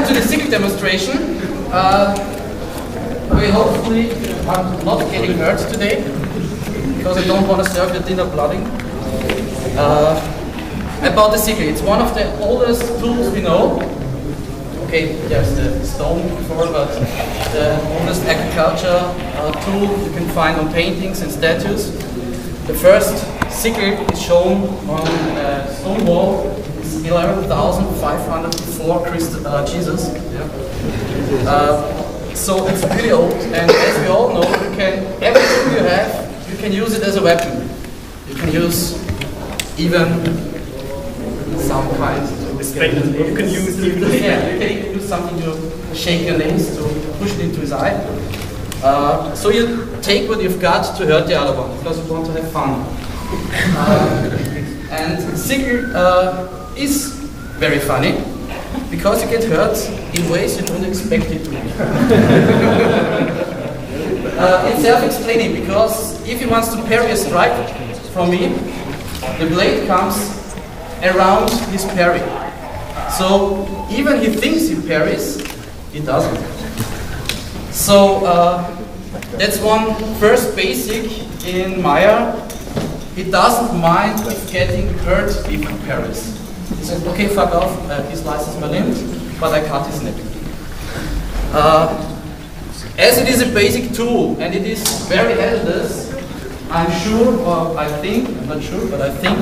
to the sickle demonstration. We hopefully are not getting hurt today, because I don't want to serve the dinner blooding. About the sickle, it's one of the oldest tools we know. Okay, there's the stone before, but the oldest agriculture tool you can find on paintings and statues. The first sickle is shown on a stone wall. It's 11,500 before Jesus. So it's pretty old, and as we all know, every tool you have, you can use it as a weapon. You can use even some kind of you can use you can use something to shake your nails to push it into his eye. So you take what you've got to hurt the other one, because you want to have fun. And sickle is very funny, because you get hurt in ways you don't expect it to be. It's self-explaining, because if he wants to parry a strike from me, the blade comes around his parry. So even he thinks he parries, he doesn't. So that's one first basic in Mair. He doesn't mind if getting hurt if he parries. He says, okay, fuck off, he slices my limb, but I cut his neck. As it is a basic tool and it is very hazardous, I'm sure, or I think, I'm not sure, but I think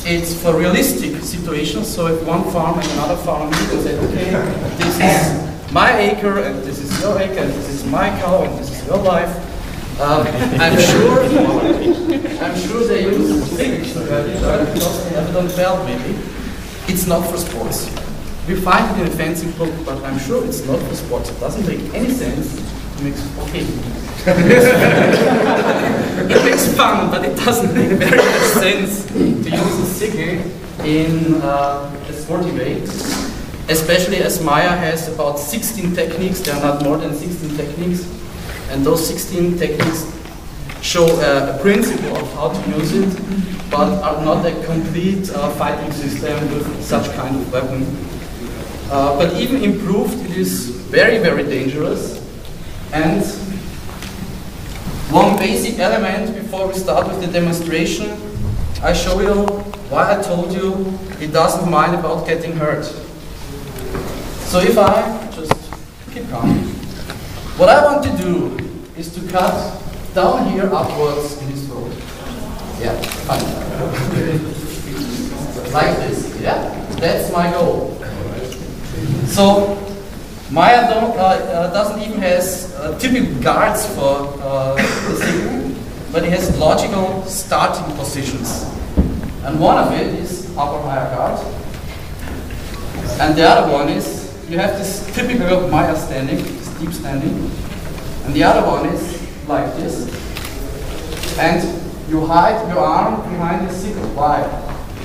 it's for realistic situations. So if one farm and another farm meet and say, okay, this is my acre and this is your acre and this is my cow and this is your life, I'm sure they use things because they have it on belt maybe. It's not for sports. We find it in a fencing book, but I'm sure it's not for sports. It doesn't make any sense. It makes it makes fun, but it doesn't make very much sense to use a sickle in a sporty way. Especially as Mair has about 16 techniques. There are not more than 16 techniques, and those 16 techniques show a principle of how to use it, but are not a complete fighting system with such kind of weapon. But even improved, it is very, very dangerous. And one basic element before we start with the demonstration, I show you why I told you he doesn't mind about getting hurt. So if I just keep calm, what I want to do is to cut down here upwards in his throat. Yeah, fine. Like this, yeah? That's my goal. So Mair doesn't even has typical guards for the sickle, but he has logical starting positions. And one of it is upper higher guard. And the other one is, you have this typical Mair standing, this deep standing. And the other one is like this. And you hide your arm behind the sickle. Why?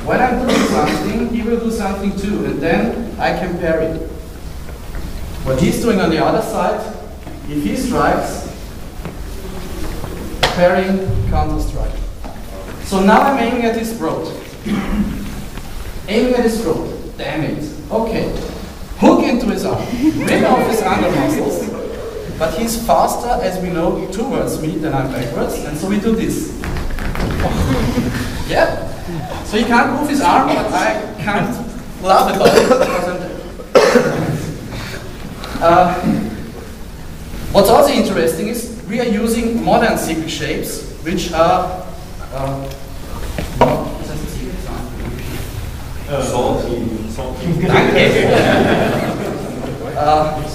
When I'm doing something, he will do something too, and then I can parry. What he's doing on the other side, if he strikes, parrying, counter strike. So now I'm aiming at his throat. Aiming at his throat. Damn it. Okay. Hook into his arm. Rip off his under muscles. But he's faster, as we know, towards me than I'm backwards, and so we do this. Yeah. So he can't move his arm, but I can't laugh about it because I'm there. What's also interesting is we are using modern sickle shapes, which are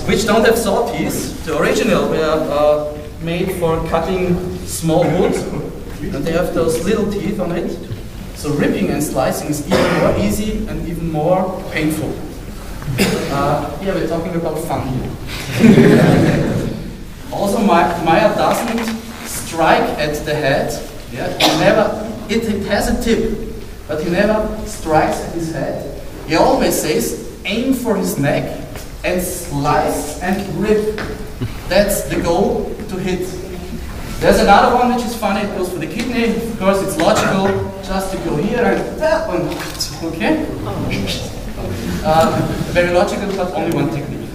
which don't have saw teeth. The original were made for cutting small wood, and they have those little teeth on it. So ripping and slicing is even more easy and even more painful. Yeah, we're talking about fun here. Also, Mair doesn't strike at the head. Yeah, it has a tip, but he never strikes at his head. He always says, aim for his neck and slice and rip. That's the goal, to hit. There's another one which is funny, it goes for the kidney. Of course, it's logical just to go here and that one. Okay? Very logical, but only one technique.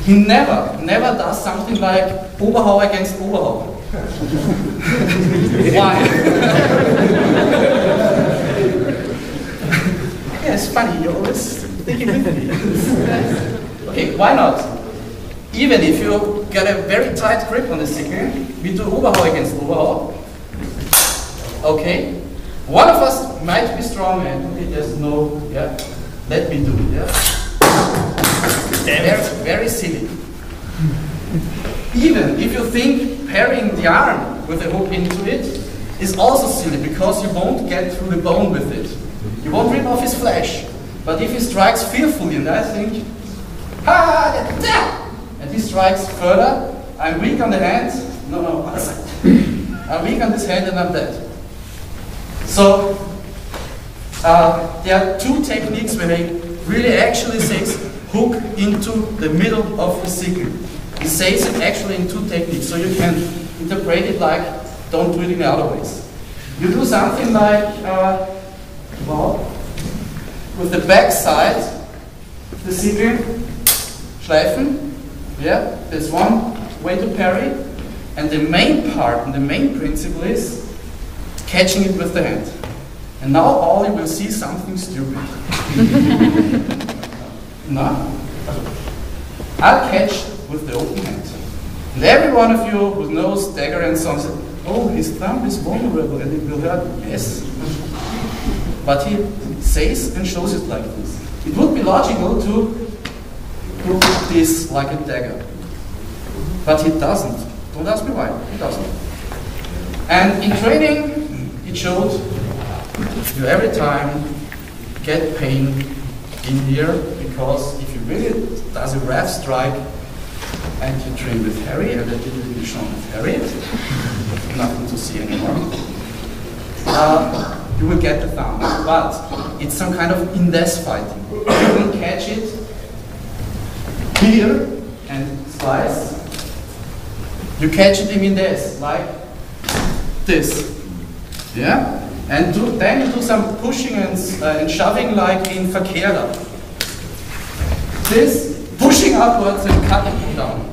he never does something like Oberhau against Oberhau. Why? Yeah, it's funny, you're always thinking with me. Okay, why not? Even if you get a very tight grip on the sickle, we do Oberhau against Oberhau. Okay? One of us might be strong and okay, there's no, yeah, let me do it, yeah? Very, very silly. Even if you think parrying the arm with a hook into it is also silly because you won't get through the bone with it. You won't rip off his flesh. But if he strikes fearfully and I think, ha, and he strikes further, I'm weak on the hand. No, I'm weak on this hand and I'm dead. So there are two techniques where he really actually says hook into the middle of the sickle. He says it actually in two techniques, so you can interpret it like don't do it in the other ways. You do something like well, with the back side, the sickle, schleifen. Yeah, there's one way to parry, and the main part and the main principle is catching it with the hand. And now all you will see something stupid. No? I'll catch with the open hand. And every one of you who knows dagger and so on says, oh, his thumb is vulnerable and it will hurt. Yes. But he says and shows it like this. It would be logical to do this like a dagger. But he doesn't. Don't ask me why. He doesn't. And in training, it showed you every time get pain in here because if you really does a rough strike and you train with Harry, and I didn't really show with Harry, nothing to see anymore, you will get the thumb. But it's some kind of indes fighting. You will catch it here and slice. You catch it in indes, like this. Yeah? And then you do some pushing and shoving like in Verkehrer. This, pushing upwards and cutting it down.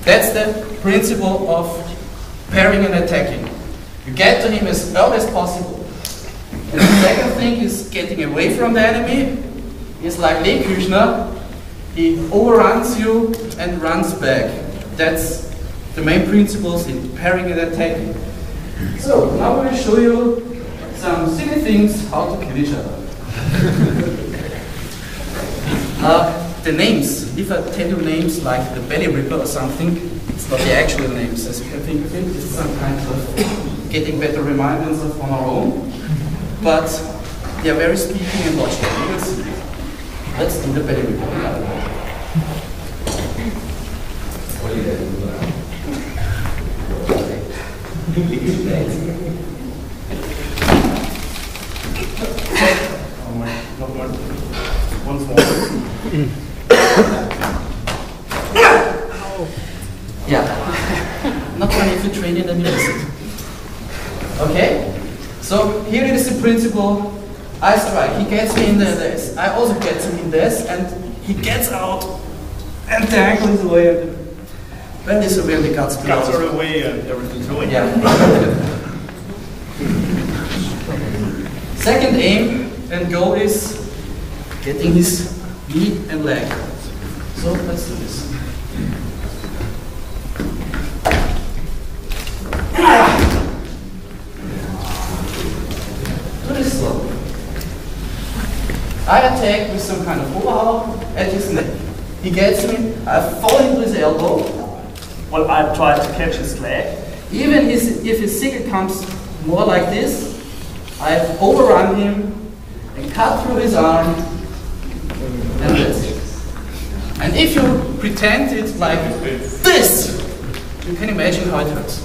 That's the principle of parrying and attacking. You get to him as early as possible. And the second thing is getting away from the enemy. It's like Lehküchner. He overruns you and runs back. That's the main principles in parrying and attacking. So, now I will show you some silly things how to kill each other. The names, if I tell you names like the belly ripper or something, it's not the actual names as you can think of it, it's some kind of getting better reminders of on our own, but they are very speaking and logical. You will see. Let's do the belly ripper. Once more. Yeah. Not funny if you train it and you miss it. Okay? So here it is the principle. I strike. He gets me in this. I also get him in this, and he gets out, and the ankle is away. Well, this is where the guts are away and everything's going. Yeah. Second aim and goal is getting his knee and leg. So let's do this. Do this slowly. I attack with some kind of Oberhau at his neck. He gets me, I fall into his elbow. Well, I tried to catch his leg. Even if his sickle comes more like this, I've overrun him and cut through his arm, and that's it. And if you pretend it like this, you can imagine how it hurts.